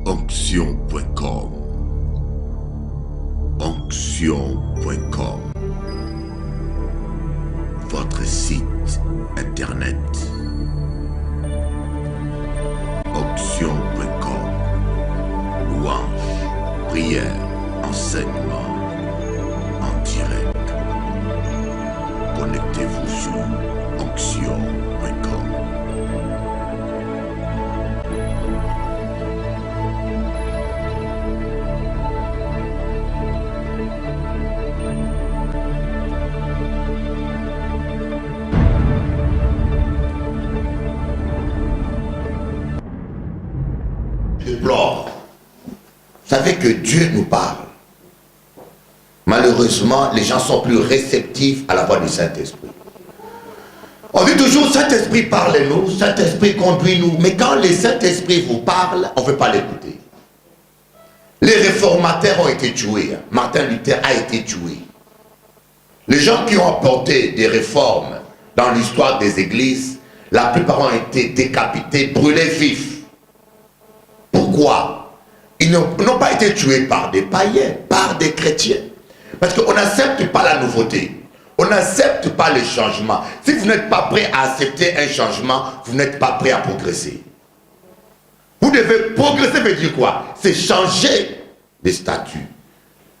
Onction.com. Onction.com. Votre site internet. Onction.com. Louange, prière, enseignement en direct. Connectez-vous sur Onction.com. Je pleure. Vous savez que Dieu nous parle. Malheureusement, les gens sont plus réceptifs à la voix du Saint-Esprit. On dit toujours, Saint-Esprit parle-nous, Saint-Esprit conduit-nous. Mais quand le Saint-Esprit vous parle, on ne veut pas l'écouter. Les réformateurs ont été tués. Martin Luther a été tué. Les gens qui ont apporté des réformes dans l'histoire des églises, la plupart ont été décapités, brûlés vifs. Pourquoi? Ils n'ont pas été tués par des païens, par des chrétiens. Parce qu'on n'accepte pas la nouveauté. On n'accepte pas le changement. Si vous n'êtes pas prêt à accepter un changement, vous n'êtes pas prêt à progresser. Vous devez progresser, veut dire quoi? C'est changer les statuts.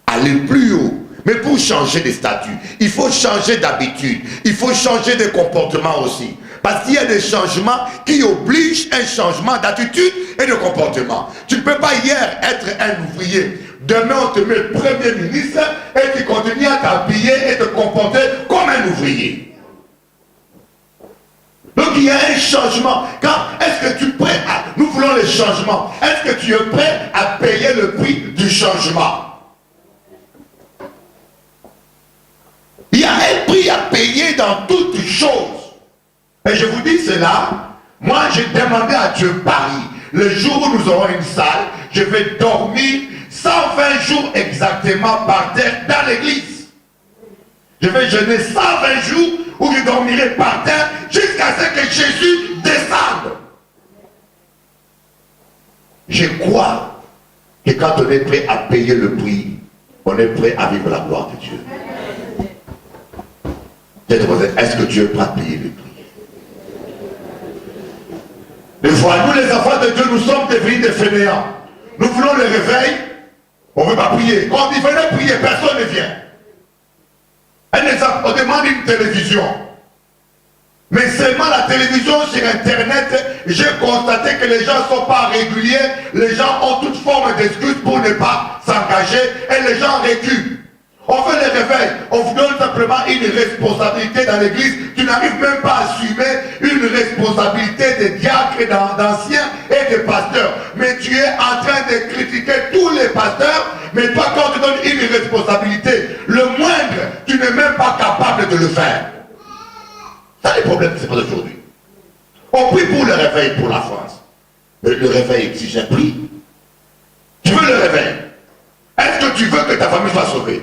Aller plus haut. Mais pour changer des statuts, il faut changer d'habitude. Il faut changer de comportement aussi. Parce qu'il y a des changements qui obligent un changement d'attitude et de comportement. Tu ne peux pas hier être un ouvrier. Demain, on te met Premier ministre et tu continues à t'habiller et te comporter comme un ouvrier. Donc il y a un changement. Est-ce que tu es prêt à... Nous voulons le changement. Est-ce que tu es prêt à payer le prix du changement? Il y a un prix à payer dans toutes choses. Et je vous dis cela, moi j'ai demandé à Dieu Paris, le jour où nous aurons une salle, je vais dormir 120 jours exactement par terre dans l'église. Je vais jeûner 120 jours où je dormirai par terre jusqu'à ce que Jésus descende. Je crois que quand on est prêt à payer le prix, on est prêt à vivre la gloire de Dieu. Est-ce que Dieu est prêt à payer le prix? Des fois, nous les enfants de Dieu, nous sommes devenus des fainéants. Nous voulons le réveil, on ne veut pas prier. Quand il venait prier, personne ne vient. Un exemple, on demande une télévision. Mais seulement la télévision sur Internet, j'ai constaté que les gens ne sont pas réguliers. Les gens ont toute forme d'excuses pour ne pas s'engager et les gens reculent. On fait le réveil, on vous donne simplement une responsabilité dans l'église. Tu n'arrives même pas à assumer une responsabilité de diacre, d'anciens et de pasteurs. Mais tu es en train de critiquer tous les pasteurs. Mais toi, quand on te donne une responsabilité, le moindre, tu n'es même pas capable de le faire. Ça, les problèmes qui se posent aujourd'hui. On prie pour le réveil pour la France. Mais le réveil exige un prix. Tu veux le réveil? Est-ce que tu veux que ta famille soit sauvée?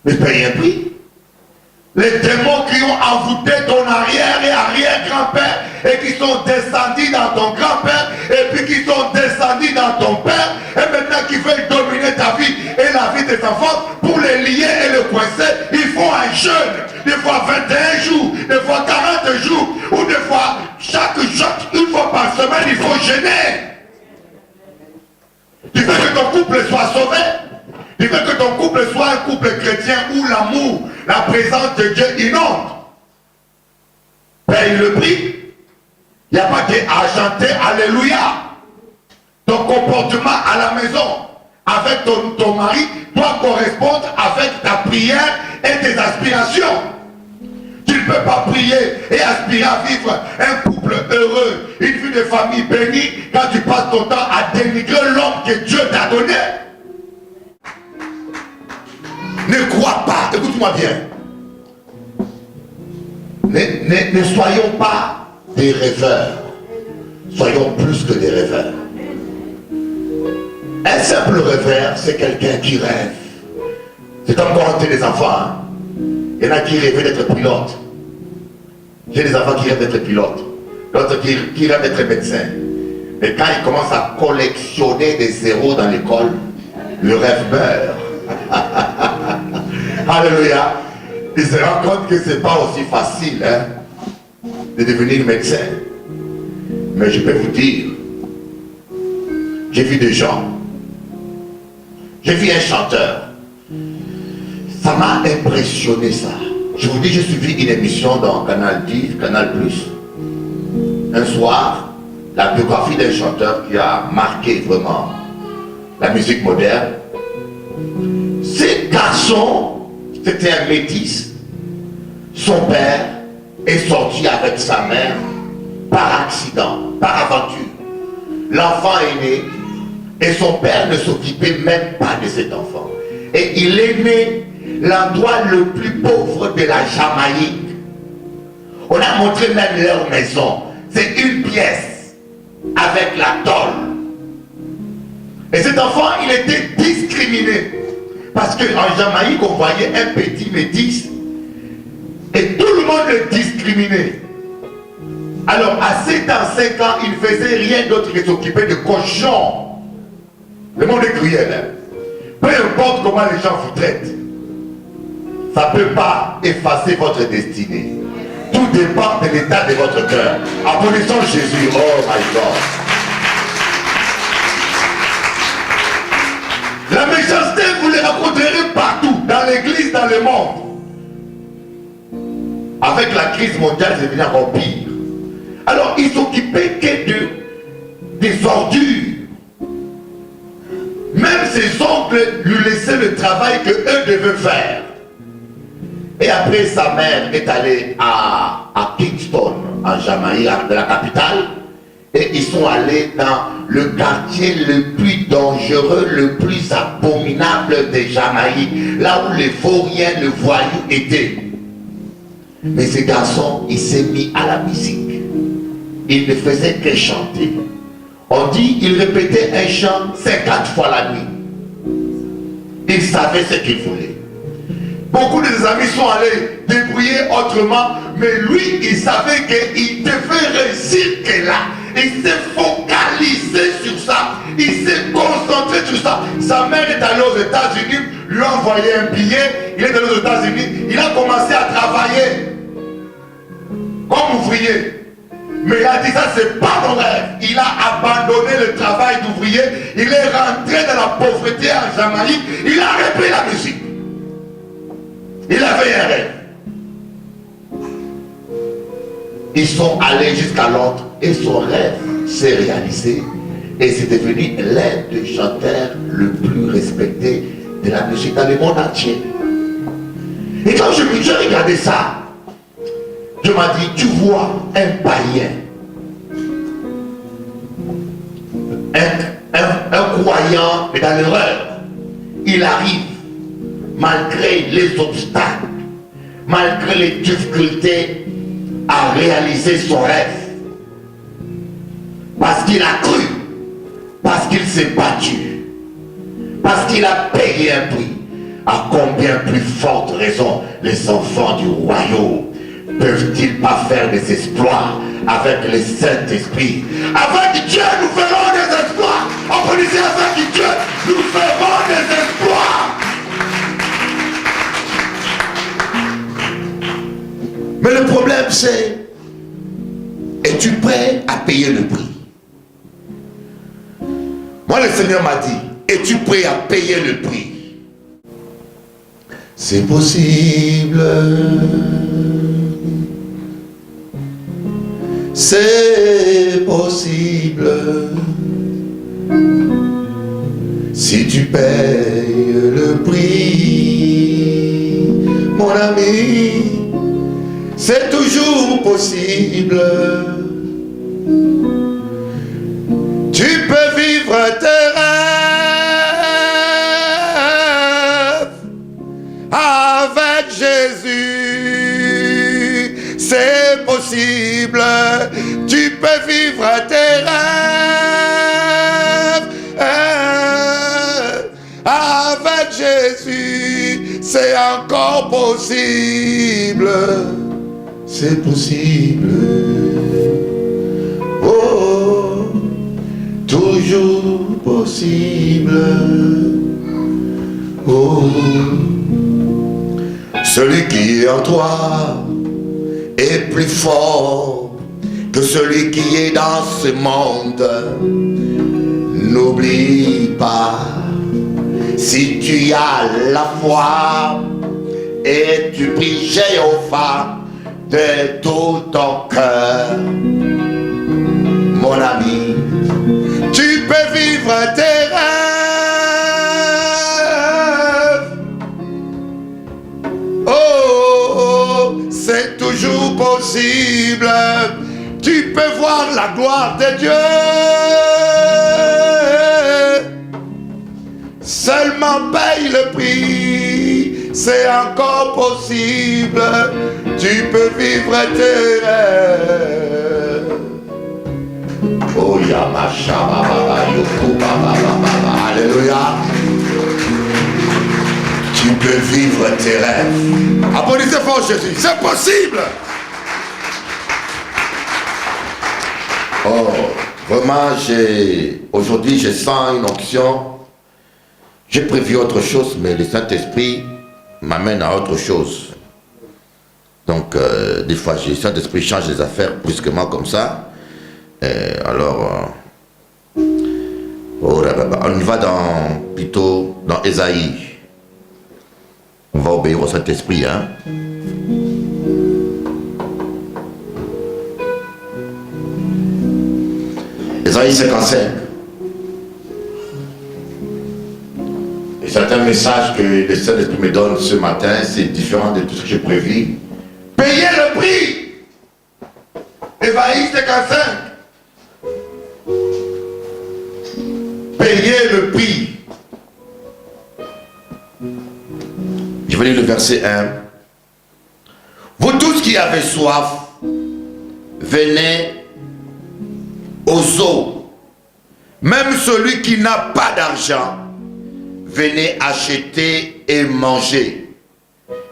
Mais paye un prix. Les démons qui ont envoûté ton arrière et arrière-grand-père et qui sont descendus dans ton grand-père et puis qui sont descendus dans ton père et maintenant qui veulent dominer ta vie et la vie des enfants, pour les lier et les coincer, il faut un jeûne, des fois 21 jours, des fois 40 jours ou des fois chaque jour, une fois par semaine, il faut jeûner. Tu veux que ton couple soit sauvé? Tu veux que ton couple soit un couple chrétien où l'amour, la présence de Dieu inonde? Paye le prix. Il n'y a pas qu'à chanter Alléluia. Ton comportement à la maison avec ton mari doit correspondre avec ta prière et tes aspirations. Tu ne peux pas prier et aspirer à vivre un couple heureux, une vie de famille bénie, quand tu passes ton temps à dénigrer l'homme que Dieu t'a donné. Ne crois pas, écoute-moi bien. Ne soyons pas des rêveurs. Soyons plus que des rêveurs. Un simple rêveur, c'est quelqu'un qui rêve. C'est comme quand on était des enfants. Hein? Il y en a qui rêvaient d'être pilote. J'ai des enfants qui rêvent d'être pilote. D'autres qui rêvent d'être médecin. Et quand il commence à collectionner des zéros dans l'école, le rêve meurt. Alléluia. Il se rend compte que ce n'est pas aussi facile de devenir médecin. Mais je peux vous dire, j'ai vu des gens, j'ai vu un chanteur. Ça m'a impressionné ça. Je vous dis, j'ai suivi une émission dans Canal 10, Canal Plus. Un soir, la biographie d'un chanteur qui a marqué vraiment la musique moderne. Ce garçon, c'était un métis. Son père est sorti avec sa mère par accident, par aventure. L'enfant est né et son père ne s'occupait même pas de cet enfant. Et il est né l'endroit le plus pauvre de la Jamaïque. On a montré même leur maison. C'est une pièce avec la tôle. Et cet enfant, il était discriminé. Parce qu'en Jamaïque, on voyait un petit métis et tout le monde le discriminait. Alors, à 7 ans, 5 ans, il ne faisait rien d'autre que s'occuper de cochons. Le monde est cruel. Peu importe comment les gens vous traitent, ça ne peut pas effacer votre destinée. Tout dépend de l'état de votre cœur. Applaudissons Jésus. Oh my God. La méchanceté, vous les rencontrerez partout, dans l'église, dans le monde. Avec la crise mondiale, c'est devenu encore pire. Alors, ils s'occupaient que des ordures. Même ses oncles lui laissaient le travail qu'eux devaient faire. Et après, sa mère est allée à Kingston, en Jamaïque, de la capitale. Et ils sont allés dans le quartier le plus dangereux, le plus abominable de Jamaïque. Là où les vauriens, le voyou étaient. Mais ce garçon, il s'est mis à la musique. Il ne faisait que chanter. On dit qu'il répétait un chant 50 fois la nuit. Il savait ce qu'il voulait. Beaucoup de ses amis sont allés débrouiller autrement, mais lui, il savait qu'il devait réussir que là. Il s'est focalisé sur ça. Il s'est concentré sur ça. Sa mère est allée aux États-Unis, lui a envoyé un billet. Il est allé aux États-Unis. Il a commencé à travailler comme ouvrier. Mais il a dit ça, c'est pas mon rêve. Il a abandonné le travail d'ouvrier. Il est rentré dans la pauvreté en Jamaïque. Il a repris la musique. Il avait un rêve. Ils sont allés jusqu'à Londres et son rêve s'est réalisé. Et c'est devenu l'un des chanteurs le plus respecté de la musique dans le monde entier. Et quand j'ai regardé ça, je m'ai dit, tu vois un païen, un croyant dans l'erreur, il arrive, malgré les obstacles, malgré les difficultés, à réaliser son rêve. Parce qu'il a cru, parce qu'il s'est battu, parce qu'il a payé un prix. À combien plus forte raison les enfants du royaume peuvent-ils pas faire des exploits avec le Saint-Esprit? Avec Dieu, nous ferons des exploits. On peut dire avec Dieu, nous ferons des exploits. Mais le problème c'est, es-tu prêt à payer le prix? Moi le Seigneur m'a dit, es-tu prêt à payer le prix? C'est possible. C'est possible. Si tu payes le prix, mon ami, c'est toujours possible. Tu peux vivre tes rêves avec Jésus. C'est possible. Tu peux vivre tes rêves avec Jésus. C'est encore possible. C'est possible. Oh, toujours possible. Oh, celui qui est en toi est plus fort que celui qui est dans ce monde. N'oublie pas, si tu as la foi et tu pries Jéhovah de tout ton cœur, mon ami, tu peux vivre tes rêves. Oh, c'est toujours possible. Tu peux voir la gloire de Dieu. Seulement paye le prix, c'est encore possible. Tu peux vivre tes rêves. Oh Yamasha, alléluia. Tu peux vivre tes rêves. Applaudissez fort Jésus, c'est possible. Oh, vraiment, aujourd'hui je sens une onction. J'ai prévu autre chose, mais le Saint-Esprit m'amène à autre chose. Donc, des fois, le Saint-Esprit change les affaires brusquement comme ça. Alors, oh là là, on y va plutôt dans Ésaïe. On va obéir au Saint-Esprit, hein. Ésaïe 55. Et c'est un message que le Saint-Esprit me donne ce matin, c'est différent de tout ce que j'ai prévu. Payez le prix. Ésaïe 55. Payez le prix. Je vais lire le verset 1. Vous tous qui avez soif, venez aux eaux. Même celui qui n'a pas d'argent, venez acheter et manger.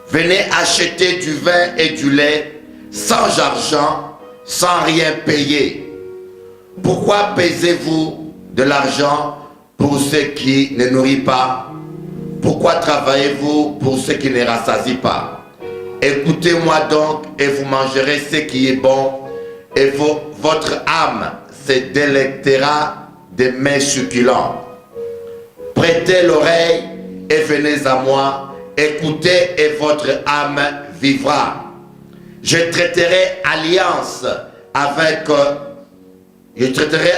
Venez acheter du vin et du lait sans argent, sans rien payer. Pourquoi payez-vous de l'argent pour ceux qui ne nourrissent pas? Pourquoi travaillez-vous pour ceux qui ne rassasient pas? Écoutez-moi donc et vous mangerez ce qui est bon et votre âme se délectera des mets succulents. Prêtez l'oreille et venez à moi. Écoutez et votre âme vivra. Je traiterai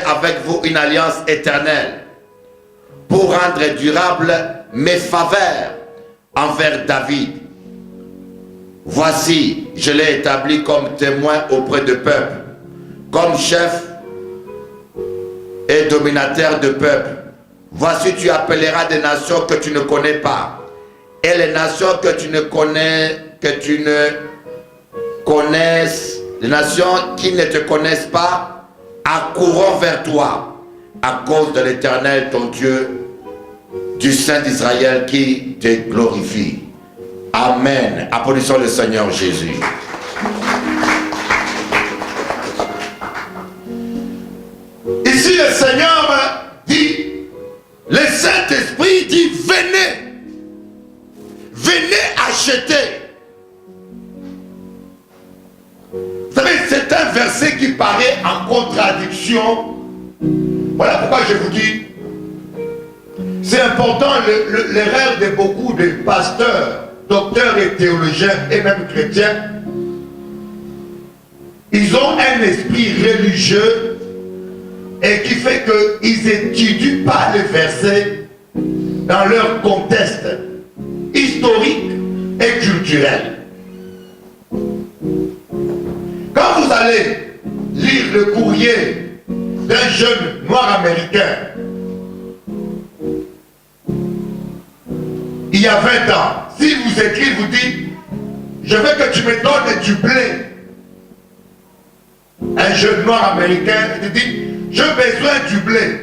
avec vous une alliance éternelle pour rendre durable mes faveurs envers David. Voici, je l'ai établi comme témoin auprès du peuple, comme chef et dominateur de peuple. Voici, tu appelleras des nations que tu ne connais pas, et les nations les nations qui ne te connaissent pas, accourront vers toi, à cause de l'Éternel ton Dieu, du Saint d'Israël qui te glorifie. Amen. Applaudissons le Seigneur Jésus. Ici le Seigneur dit, le Saint-Esprit dit, venez. Venez acheter. Vous savez, c'est un verset qui paraît en contradiction. Voilà pourquoi je vous dis, c'est important, l'erreur de beaucoup de pasteurs, docteurs et théologiens et même chrétiens. Ils ont un esprit religieux et qui fait qu'ils n'étudient pas les versets dans leur contexte historique et culturel. Quand vous allez lire le courrier d'un jeune noir américain, il y a 20 ans, si vous écrivez, vous dites, je veux que tu me donnes du blé. Un jeune noir américain, il dit, j'ai besoin du blé.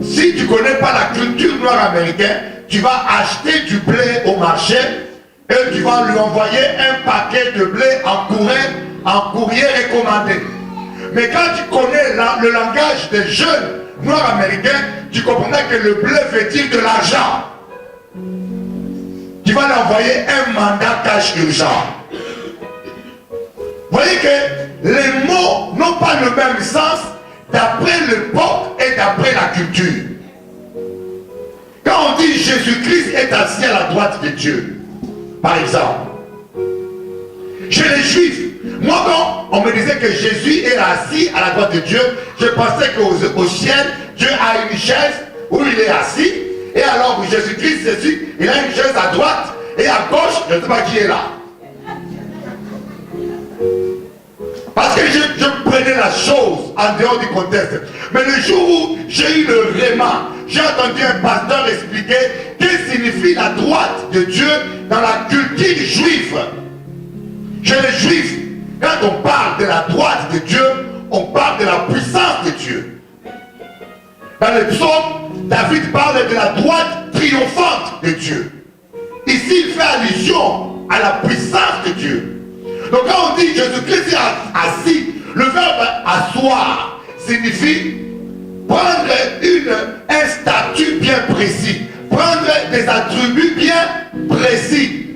Si tu ne connais pas la culture noire américaine, tu vas acheter du blé au marché et tu vas lui envoyer un paquet de blé en courrier recommandé. Mais quand tu connais le langage des jeunes noir américain, tu comprendras que le bleu veut dire de l'argent. Tu vas lui envoyer un mandat cash urgent. Vous voyez que les mots n'ont pas le même sens d'après l'époque et d'après la culture. Quand on dit Jésus-Christ est assis à la droite de Dieu, par exemple, chez les Juifs, moi quand on me disait que Jésus est assis à la droite de Dieu, je pensais qu'au ciel, Dieu a une chaise où il est assis, et alors Jésus-Christ, c'est celui, il a une chaise à droite, et à gauche, je ne sais pas qui est là. Parce que je prenais la chose en dehors du contexte. Mais le jour où j'ai eu le réma, j'ai entendu un pasteur expliquer qu'est-ce que signifie la droite de Dieu dans la culture juive. Chez les Juifs, quand on parle de la droite de Dieu, on parle de la puissance de Dieu. Dans le psaume, David parle de la droite triomphante de Dieu. Ici, il fait allusion à la puissance de Dieu. Donc quand on dit Jésus-Christ est assis, le verbe asseoir signifie prendre un statut bien précis, prendre des attributs bien précis.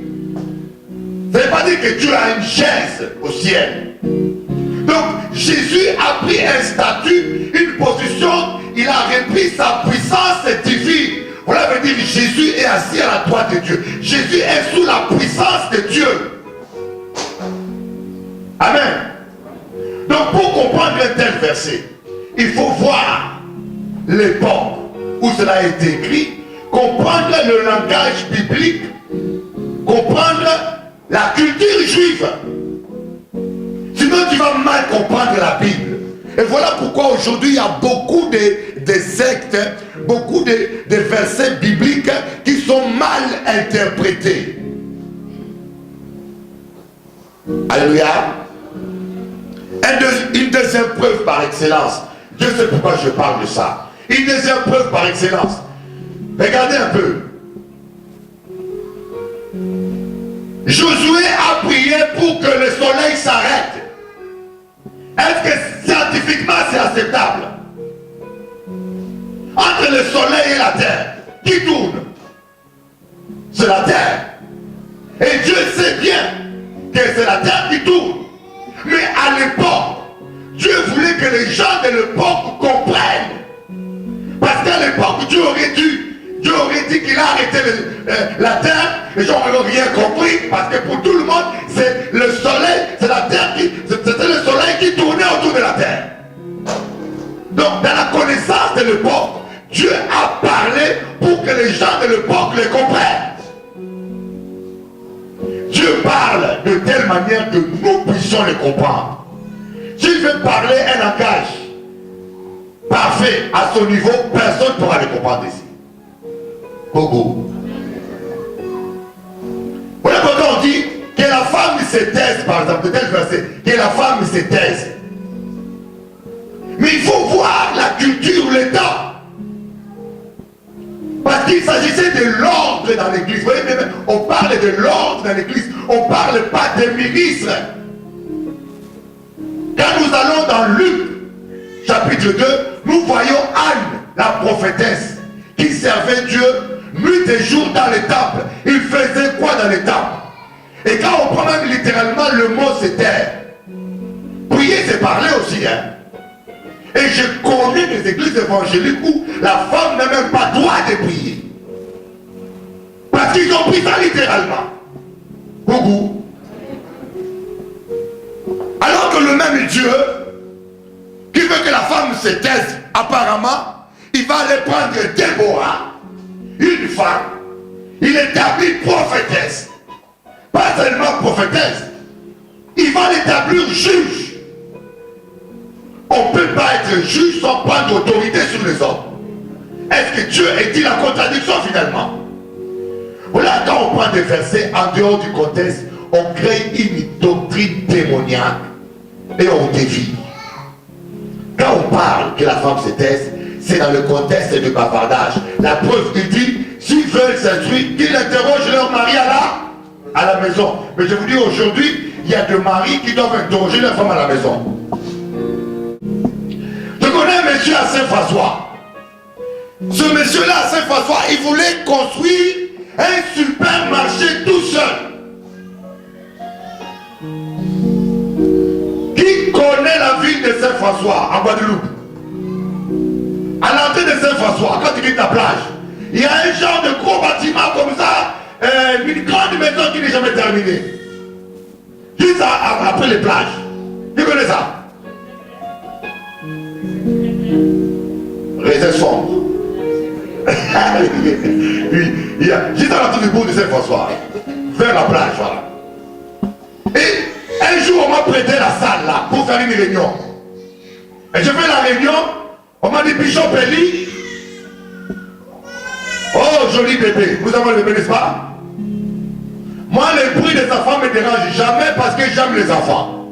Ça ne veut pas dire que Dieu a une chaise au ciel. Donc Jésus a pris un statut, une position, il a repris sa puissance divine. Voilà veut dire que Jésus est assis à la droite de Dieu. Jésus est sous la puissance de Dieu. Amen. Donc pour comprendre un tel verset, il faut voir l'époque où cela a été écrit, comprendre le langage biblique, comprendre la culture juive. Sinon tu vas mal comprendre la Bible. Et voilà pourquoi aujourd'hui il y a beaucoup de sectes, beaucoup de versets bibliques qui sont mal interprétés. Alléluia. Une deuxième preuve par excellence. Dieu sait pourquoi je parle de ça. Une deuxième preuve par excellence. Regardez un peu. Josué a prié pour que le soleil s'arrête. Est-ce que scientifiquement c'est acceptable? Entre le soleil et la terre, qui tourne? C'est la terre. Et Dieu sait bien que c'est la terre qui tourne. Mais à l'époque, Dieu voulait que les gens de l'époque comprennent. Parce qu'à l'époque, Dieu aurait dit qu'il a arrêté la terre, les gens n'auraient rien compris, parce que pour tout le monde, c'est le soleil, c'est la terre c'était le soleil qui tournait autour de la terre. Donc, dans la connaissance de l'époque, Dieu a parlé pour que les gens de l'époque le comprennent. Dieu parle de telle manière que nous puissions le comprendre. S'il veut parler un langage parfait à son niveau, personne ne pourra le comprendre ici. Beaucoup. Voilà pourquoi on dit que la femme se taise, par exemple, de tel verset, que la femme se taise. Mais il faut voir la culture, l'état. Parce qu'il s'agissait de l'ordre dans l'église. Vous voyez, on parle de l'ordre dans l'église. On ne parle pas des ministres. Quand nous allons dans Luc, chapitre 2, nous voyons Anne, la prophétesse, qui servait Dieu nuit et jour dans les temples. Il faisait quoi dans les temples? Et quand on prend même littéralement le mot c'est taire. Prier c'est parler aussi. Hein? Et je connais des églises évangéliques où la femme n'a même pas droit de prier. Parce qu'ils ont pris ça littéralement. Beaucoup. Alors que le même Dieu, qui veut que la femme se taise, apparemment, il va aller prendre Déborah, une femme, il établit prophétesse. Pas seulement prophétesse, il va l'établir juge. On ne peut pas être juge sans prendre autorité sur les hommes. Est-ce que Dieu est-il en contradiction finalement? Voilà, quand on prend des versets en dehors du contexte, on crée une doctrine démoniaque et on dévie. Quand on parle que la femme se taise, c'est dans le contexte du bavardage. La preuve il dit, s'ils veulent s'instruire, qu'ils interrogent leur mari à la maison. Mais je vous dis aujourd'hui, il y a des maris qui doivent interroger leur femme à la maison. Je connais un monsieur à Saint-François. Ce monsieur-là, Saint-François, il voulait construire un supermarché tout seul. Qui connaît la ville de Saint-François, en Guadeloupe? À l'entrée de Saint-François, quand tu quittes la plage, il y a un genre de gros bâtiment comme ça, une grande maison qui n'est jamais terminée. Juste après les plages. Tu connais ça? Réserve sombre. Il y a juste à l'entrée du bout de Saint-François, vers la plage, voilà. Et un jour, on m'a prêté la salle là pour faire une réunion. Et je fais la réunion, on m'a dit Bishop Eli. Oh, joli bébé, vous avez le bébé, n'est-ce pas? Moi, le bruit des enfants ne me dérange jamais parce que j'aime les enfants.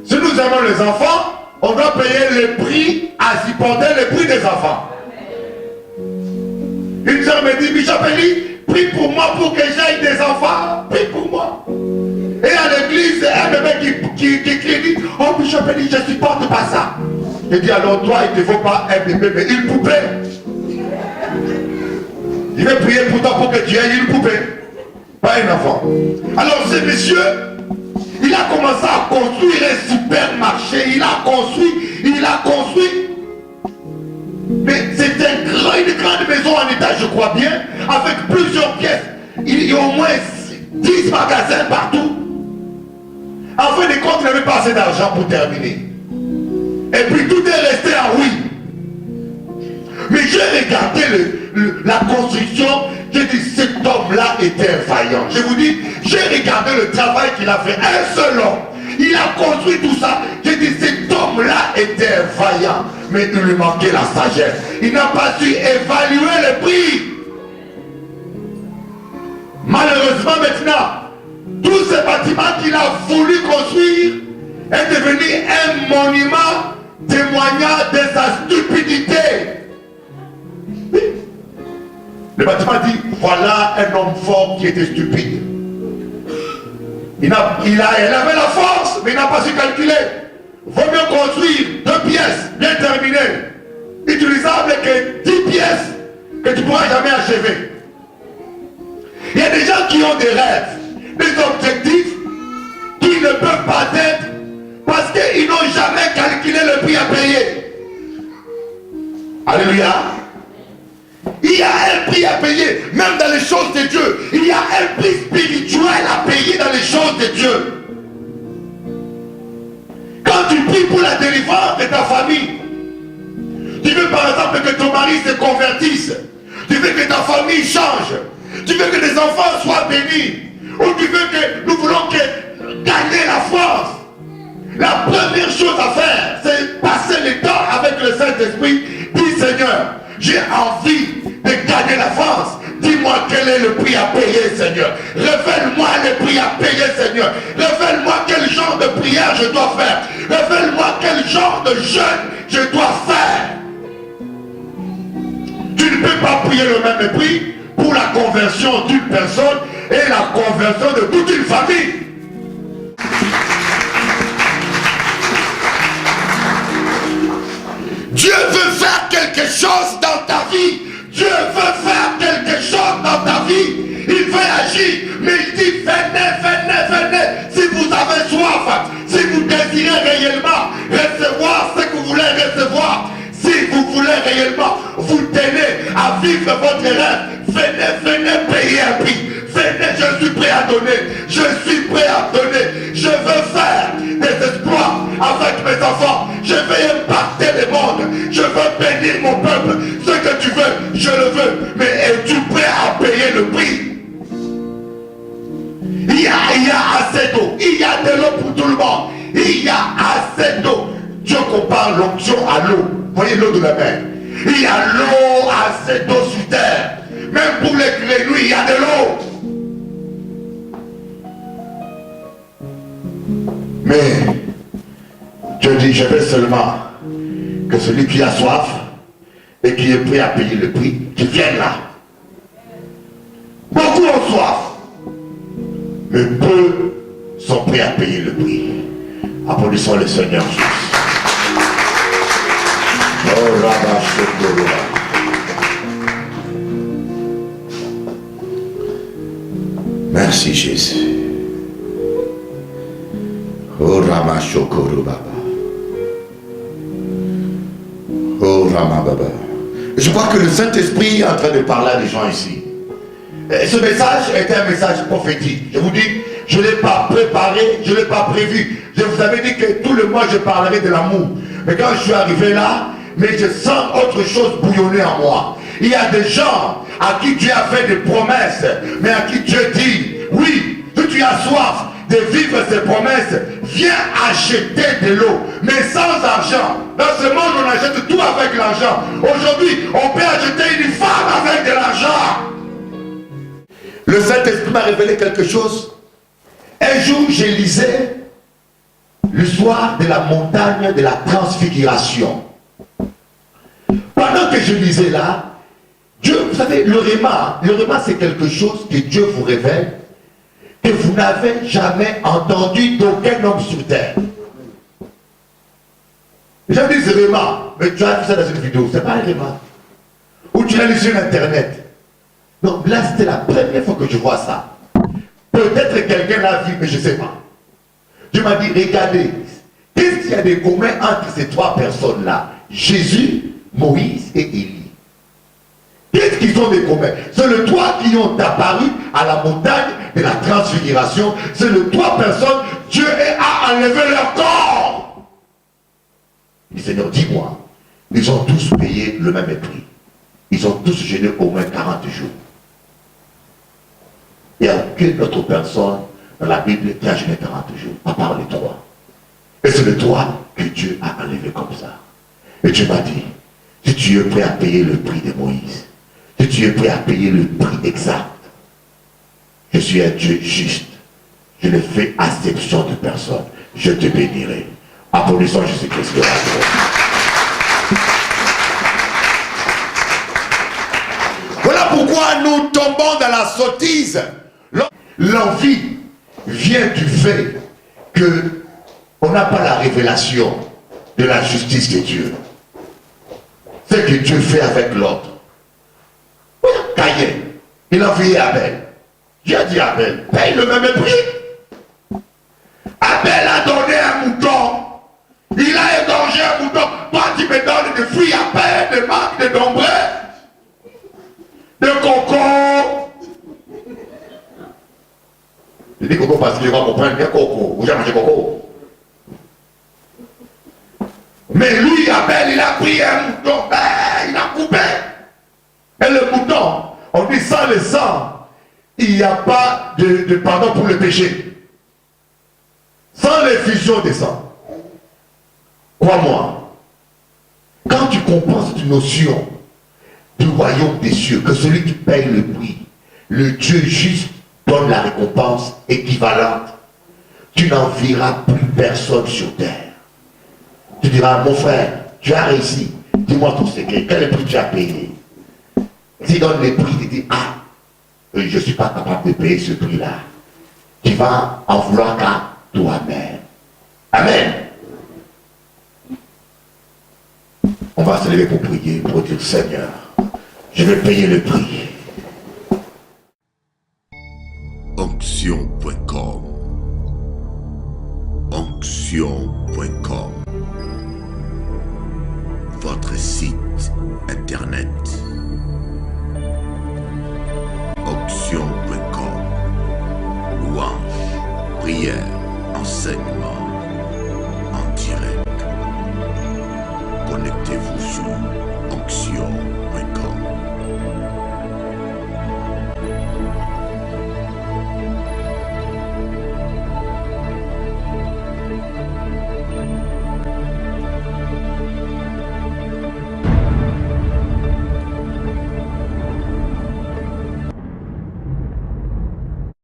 Si nous aimons les enfants, on doit payer le prix à supporter le prix des enfants. Une soeur me dit, Bishop Eli, prie pour moi pour que j'aille des enfants. Prie pour moi. Et à l'église, un bébé qui dit, oh Bishop Eli, je ne supporte pas ça. Je dis, alors toi, il ne te faut pas un bébé, mais une poupée. Il veut prier pour toi pour que tu aies une poupée. Pas un enfant. Alors ce monsieur, il a commencé à construire un supermarché. Il a construit. Mais c'est une grande maison en étage, je crois bien, avec plusieurs pièces. Il y a au moins 10 magasins partout. En fin de compte, il n'avait pas assez d'argent pour terminer. Et puis tout est resté en oui. Mais j'ai regardé la construction, j'ai dit cet homme-là était un vaillant. Je vous dis, j'ai regardé le travail qu'il a fait. Un seul homme. Il a construit tout ça. J'ai dit cet homme-là était un vaillant. Mais il lui manquait la sagesse. Il n'a pas su évaluer le prix. Malheureusement maintenant, tous ces bâtiments qu'il a voulu construire est devenu un monument témoignant de sa stupidité. Le bâtiment dit, voilà un homme fort qui était stupide. Il avait la force, mais il n'a pas su calculer. Vaut mieux construire 2 pièces bien terminées, utilisables que 10 pièces que tu ne pourras jamais achever. Il y a des gens qui ont des rêves, des objectifs qui ne peuvent pas être parce qu'ils n'ont jamais calculé le prix à payer. Alléluia. Il y a un prix à payer, même dans les choses de Dieu. Il y a un prix spirituel à payer dans les choses de Dieu. Quand tu pries pour la délivrance de ta famille, tu veux par exemple que ton mari se convertisse, tu veux que ta famille change, tu veux que les enfants soient bénis, ou tu veux que nous voulons gagner la France. La première chose à faire, c'est passer le temps avec le Saint-Esprit. Dis Seigneur, j'ai envie de gagner la France. Dis-moi quel est le prix à payer, Seigneur. Révèle-moi le prix à payer, Seigneur. Révèle-moi quel genre de prière je dois faire. Révèle-moi quel genre de jeûne je dois faire. Tu ne peux pas prier le même prix pour la conversion d'une personne et la conversion de toute une famille. Dieu veut faire quelque chose dans ta vie. Dieu veut faire quelque chose dans ta vie. Il veut agir. Mais il dit venez, venez, venez. Si vous avez soif, si vous désirez réellement recevoir ce que vous voulez recevoir, si vous voulez réellement vous tenez à vivre votre rêve, venez, venez payer un prix. Venez, je suis prêt à donner. Je suis prêt à donner. Je veux faire des exploits avec mes enfants. Je veux impacter le monde. Je veux bénir mon peuple. Ce que tu veux, je le veux. Mais es-tu prêt à payer le prix? Il y a assez d'eau. Il y a de l'eau pour tout le monde. Il y a assez d'eau. Dieu compare l'onction à l'eau. Voyez l'eau de la mer. Il y a l'eau, assez d'eau sur terre. Même pour les grenouilles, il y a de l'eau. Mais Dieu dit, je veux seulement que celui qui a soif et qui est prêt à payer le prix, qui vienne là. Beaucoup ont soif, mais peu sont prêts à payer le prix. Applaudissons le Seigneur Jésus. Oh, là-bas, Merci Jésus. Oh Rama Shokoro Baba. Oh Rama Baba. Je crois que le Saint-Esprit est en train de parler à des gens ici. Et ce message était un message prophétique. Je vous dis, je ne l'ai pas préparé, je ne l'ai pas prévu. Je vous avais dit que tout le mois je parlerai de l'amour. Mais quand je suis arrivé là, mais je sens autre chose bouillonner en moi. Il y a des gens à qui Dieu a fait des promesses, mais à qui Dieu dit, oui, si tu as soif de vivre ces promesses, viens acheter de l'eau, mais sans argent. Dans ce monde, on achète tout avec l'argent. Aujourd'hui, on peut acheter une femme avec de l'argent. Le Saint-Esprit m'a révélé quelque chose. Un jour, je lisais l'histoire de la montagne de la transfiguration. Pendant que je lisais là, Dieu, vous savez, le réma c'est quelque chose que Dieu vous révèle, que vous n'avez jamais entendu d'aucun homme sur terre. Les gens disent réma, mais tu as vu ça dans une vidéo, c'est pas un réma. Ou tu l'as lu sur internet. Donc là, c'était la première fois que je vois ça. Peut-être quelqu'un l'a vu, mais je ne sais pas. Dieu m'a dit, regardez, qu'est-ce qu'il y a de commun entre ces trois personnes-là? Jésus, Moïse et Élie. Qu'est-ce qu'ils ont de commun? C'est les trois qui ont apparu à la montagne de la transfiguration. C'est les trois personnes, Dieu a enlevé leur corps. Le Seigneur, dis-moi, ils ont tous payé le même prix. Ils ont tous jeûné au moins 40 jours. Il n'y a aucune autre personne dans la Bible qui a jeûné 40 jours, à part les trois. Et c'est les trois que Dieu a enlevé comme ça. Et Dieu m'a dit, si tu es prêt à payer le prix de Moïse, si tu es prêt à payer le prix exact, je suis un Dieu juste. Je ne fais acception de personne. Je te bénirai. Applaudissons Jésus-Christ. Voilà pourquoi nous tombons dans la sottise. L'envie vient du fait que on n'a pas la révélation de la justice de Dieu. Ce que Dieu fait avec l'autre. Caïn, il a envoyé Abel. Dieu a dit à Abel, paye le même prix. Abel a donné un mouton. Il a égorgé un mouton. Toi, tu me donnes des fruits à peine, des marques, des nombreux, de coco. Je dis coco parce que je vais comprendre bien coco. Vous avez mangé coco. Mais lui, Abel, il a pris un mouton. Il a coupé. Et le mouton, on dit sans le sang, il n'y a pas de pardon pour le péché. Sans l'effusion de sang. Crois-moi, quand tu comprends cette notion du royaume des cieux, que celui qui paye le prix, le Dieu juste donne la récompense équivalente, tu n'envieras plus personne sur terre. Tu diras, mon frère, tu as réussi, dis-moi ton secret, quel est le prix que tu as payé? S'il donne le prix, il dit, ah, je ne suis pas capable de payer ce prix-là. Tu vas en vouloir qu'à toi-même. Amen. On va se lever pour prier, pour dire, Seigneur, je vais payer le prix. Onction.com. Onction.com. Votre site internet. Onction.com. Louange, prière, enseignement en direct. Connectez-vous sur Onction.